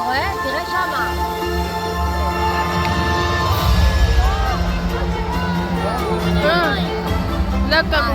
רואה? תראה שמה. לא כמה.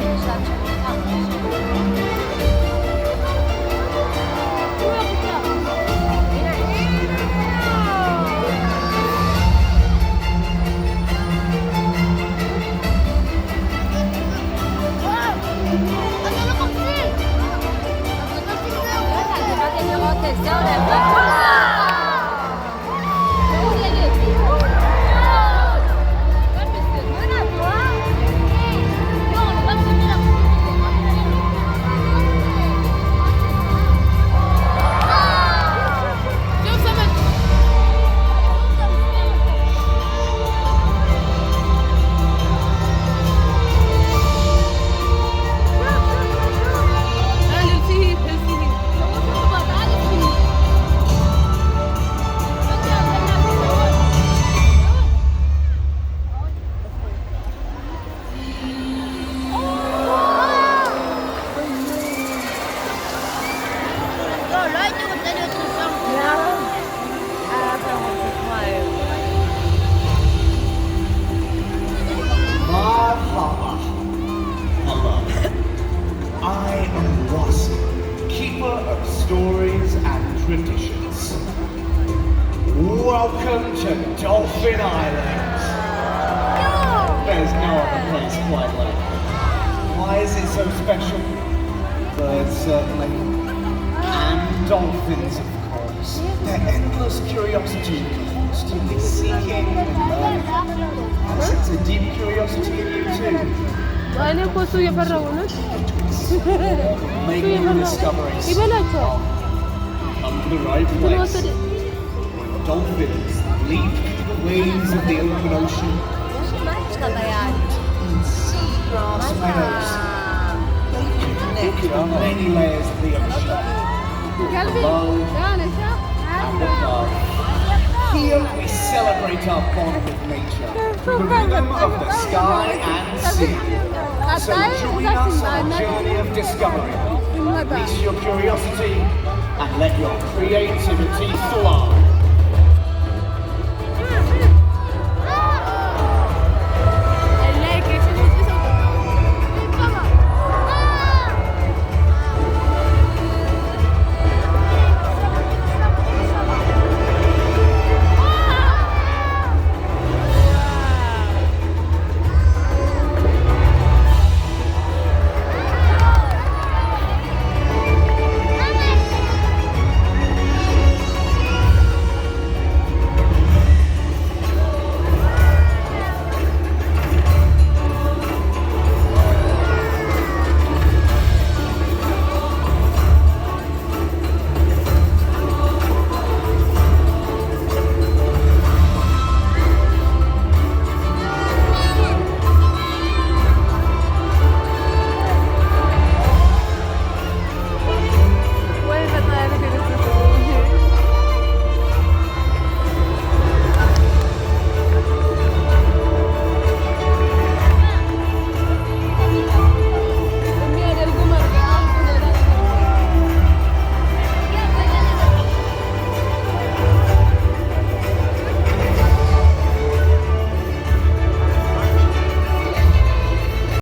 Stories and traditions. Welcome to Dolphin Island. There's no other place quite like it. Why is it so special? Birds certainly, and dolphins of course. Their endless curiosity, constantly seeking and learning. I sense a deep curiosity in you too. Making discoveries. Come to the right place. When dolphins leap through the waves of the open ocean, in sea grass meadows, they connect with many layers of the ocean, below and above. Here we celebrate our bond with nature through the rhythm of the sky and sea. So join us on a journey of discovery. Release your curiosity and let your creativity fly.